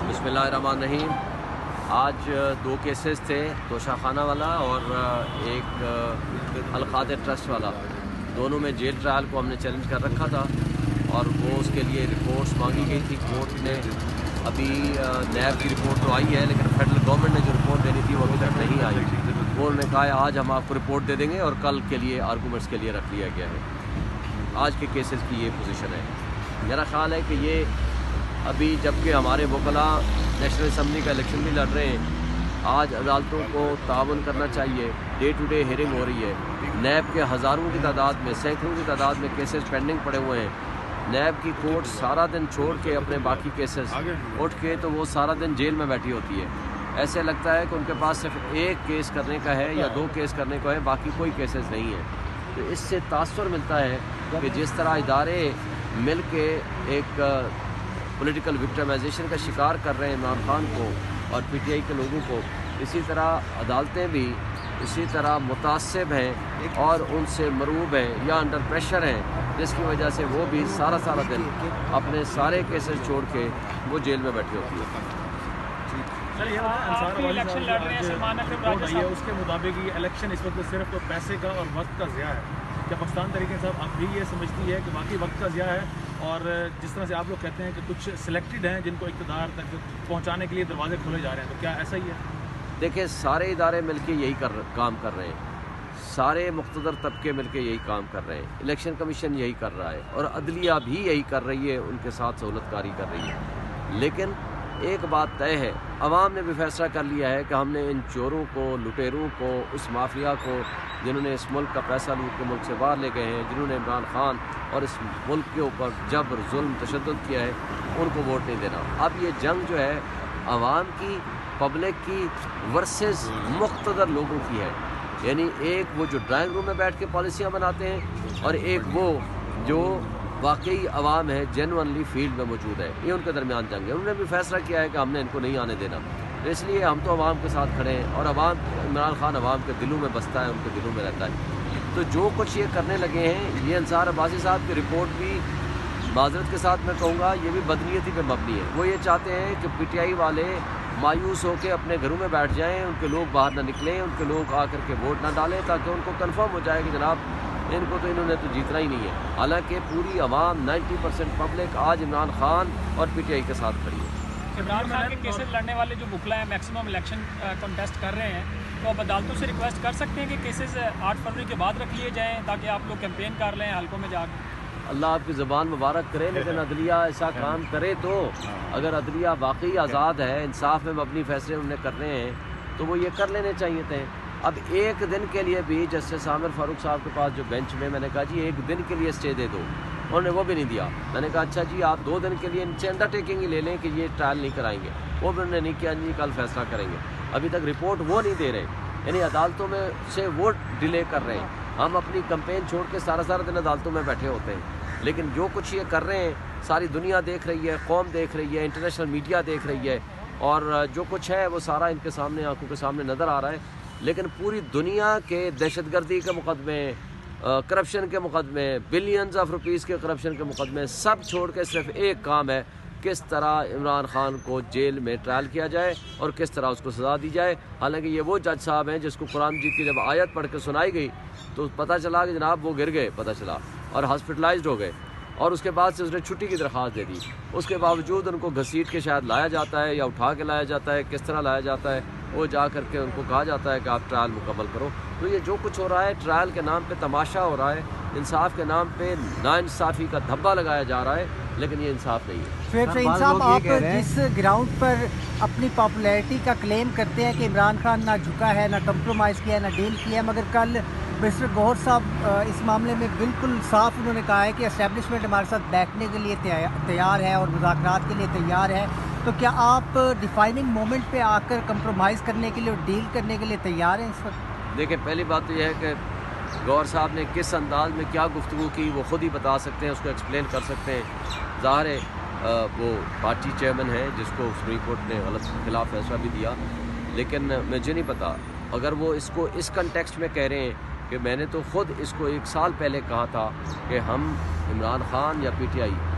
बिस्मिल्लाहिर्रहमानिर्रहीम। आज दो केसेस थे, तोशाखाना वाला और एक अलखाद ट्रस्ट वाला। दोनों में जेल ट्रायल को हमने चैलेंज कर रखा था और वो उसके लिए रिपोर्ट्स मांगी गई थी कोर्ट ने। अभी नैब की रिपोर्ट तो आई है, लेकिन फेडरल गवर्नमेंट ने जो रिपोर्ट देनी थी वो अभी तक नहीं आई। वो उन्होंने कहा है आज हम आपको रिपोर्ट दे देंगे और कल के लिए आर्गूमेंट्स के लिए रख लिया गया है। आज के केसेस की ये पोजीशन है। मेरा ख्याल है कि ये अभी जबकि हमारे वकला नेशनल असम्बली का इलेक्शन भी लड़ रहे हैं, आज अदालतों को ताउन करना चाहिए। डे टू डे हियरिंग हो रही है। नैब के हज़ारों की तादाद में, सैकड़ों की तादाद में केसेस पेंडिंग पड़े हुए हैं। नैब की कोर्ट सारा दिन छोड़ के अपने बाकी केसेस उठ के तो वो सारा दिन जेल में बैठी होती है। ऐसे लगता है कि उनके पास सिर्फ एक केस करने का है या दो केस करने का है, बाकी कोई केसेस नहीं है। तो इससे तासुर मिलता है कि जिस तरह इदारे मिल के एक पॉलिटिकल विक्टिमाइजेशन का शिकार कर रहे हैं इमरान खान को और पीटीआई के लोगों को, इसी तरह अदालतें भी इसी तरह मुतासिब हैं और उनसे मरूब हैं या अंडर प्रेशर हैं, जिसकी वजह से वो भी सारा दिन अपने सारे केसेस छोड़ के वो जेल में बैठी होती है। सर, ये इलेक्शन लड़ रहे हैं सलमान अकरम, उसके मुताबिक ये इलेक्शन इस वक्त सिर्फ तो पैसे का और वक्त का ज़िया है। क्या पाकिस्तान तरीके साहब अब भी ये समझती है कि बाकी वक्त का ज़िया है, और जिस तरह से आप लोग कहते हैं कि कुछ सिलेक्टेड हैं जिनको इक़्तिदार तक पहुंचाने के लिए दरवाजे खोले जा रहे हैं, तो क्या ऐसा ही है? देखिए, सारे इदारे मिलके यही काम कर रहे हैं, सारे मुख्तदर तबके मिलके यही काम कर रहे हैं। इलेक्शन कमीशन यही कर रहा है और अदलिया भी यही कर रही है, उनके साथ सहूलतकारी कर रही है। लेकिन एक बात तय है, अवाम ने भी फैसला कर लिया है कि हमने इन चोरों को, लुटेरों को, उस माफिया को जिन्होंने इस मुल्क का पैसा लूट के मुल्क से बाहर ले गए हैं, जिन्होंने इमरान खान और इस मुल्क के ऊपर जबर, जुल्म, तशद्दुद किया है, उनको वोट नहीं देना। अब ये जंग जो है अवाम की, पब्लिक की वर्सेस मुख्तदर लोगों की है। यानी एक वो जो ड्राइंग रूम में बैठ के पॉलिसियाँ बनाते हैं और एक वो जो वाकई अवाम है, जेनुअनली फील्ड में मौजूद है। ये उनके दरमियान जंग है। उन्होंने भी फैसला किया है कि हमने इनको नहीं आने देना, तो इसलिए हम तो अवाम के साथ खड़े हैं और अवाम, इमरान खान अवाम के दिलों में बसता है, उनके दिलों में रहता है। तो जो कुछ ये करने लगे हैं, ये अंसार अब्बासी साहब की रिपोर्ट भी माजरत के साथ मैं कहूँगा ये भी बदनीयती पे मबनी है। वो ये चाहते हैं कि पीटीआई वाले मायूस होकर अपने घरों में बैठ जाएँ, उनके लोग बाहर ना निकलें, उनके लोग आकर के वोट ना डालें, ताकि उनको कन्फर्म हो जाए कि जनाब इनको तो इन्होंने तो जीतना ही नहीं है। हालांकि पूरी आवाम 90% पब्लिक आज इमरान खान और पीटीआई के साथ खड़ी है। इमरान खान के केसेस लड़ने वाले जो बुकला हैं मैक्सिमम इलेक्शन कंटेस्ट कर रहे हैं, तो अब अदालतों से रिक्वेस्ट कर सकते हैं कि केसेस 8 फरवरी के बाद रख लिए जाएँ ताकि आप लोग कैंपेन कर लें हल्कों में जाकर। अल्लाह आपकी ज़बान मुबारक करे, लेकिन अदलिया ऐसा काम करे तो, अगर अदलिया वाकई आज़ाद है, इंसाफ में मबनी फैसले उन्हें कर रहे हैं, तो वो ये कर लेने चाहिए थे। अब एक दिन के लिए भी जस्टिस आमिर फारूक साहब के पास जो बेंच में, मैंने कहा जी एक दिन के लिए स्टे दे दो, उन्होंने वो भी नहीं दिया। मैंने कहा अच्छा जी आप 2 दिन के लिए इनसे अंडरटेकिंग ही ले लें कि ये ट्रायल नहीं कराएंगे, वो भी उन्होंने नहीं किया जी कल फैसला करेंगे। अभी तक रिपोर्ट वो नहीं दे रहे, यानी अदालतों में से वो डिले कर रहे हैं। हम अपनी कंपेन छोड़ के सारा दिन अदालतों में बैठे होते हैं, लेकिन जो कुछ ये कर रहे हैं सारी दुनिया देख रही है, कौम देख रही है, इंटरनेशनल मीडिया देख रही है, और जो कुछ है वो सारा इनके सामने, आंखों के सामने नज़र आ रहा है। लेकिन पूरी दुनिया के दहशतगर्दी के मुकदमे, करप्शन के मुकदमे, बिलियंस ऑफ रुपीज़ के करप्शन के मुकदमे, सब छोड़ के सिर्फ एक काम है, किस तरह इमरान खान को जेल में ट्रायल किया जाए और किस तरह उसको सज़ा दी जाए। हालांकि ये वो जज साहब हैं जिसको कुरान मजीद की जब आयत पढ़ के सुनाई गई तो पता चला कि जनाब वो गिर गए, पता चला, और हॉस्पिटलाइज्ड हो गए, और उसके बाद से उसने छुट्टी की दरख्वास्त दे दी। उसके बावजूद उनको घसीट के शायद लाया जाता है या उठा के लाया जाता है, किस तरह लाया जाता है, वो जा करके उनको कहा जाता है कि आप ट्रायल मुकम्मल करो। तो ये जो कुछ हो रहा है, ट्रायल के नाम पे तमाशा हो रहा है, इंसाफ के नाम पे नाइंसाफ़ी का धब्बा लगाया जा रहा है, लेकिन ये इंसाफ नहीं है। फैज़ साहब, आप जिस ग्राउंड पर अपनी पॉपुलैरिटी का क्लेम करते हैं कि इमरान खान ना झुका है, ना कंप्रोमाइज़ किया है, ना डील किया है, मगर कल मिस्टर गौहर साहब इस मामले में बिल्कुल साफ उन्होंने कहा है कि एस्टेब्लिशमेंट हमारे साथ बैठने के लिए तैयार है और मुज़ाकरात के लिए तैयार है। तो क्या आप डिफाइनिंग मोमेंट पे आकर कंप्रोमाइज़ करने के लिए और डील करने के लिए तैयार हैं इस वक्त? देखिए, पहली बात तो यह है कि गौहर साहब ने किस अंदाज में क्या गुफ्तगू की वो ख़ुद ही बता सकते हैं, उसको एक्सप्लेन कर सकते हैं। ज़ाहिर है वो पार्टी चेयरमैन है जिसको सुप्रीम कोर्ट ने गलत खिलाफ फैसला भी दिया, लेकिन मुझे नहीं पता अगर वो इसको इस कंटेक्स्ट में कह रहे हैं कि मैंने तो ख़ुद इसको 1 साल पहले कहा था कि हम इमरान खान या पीटीआई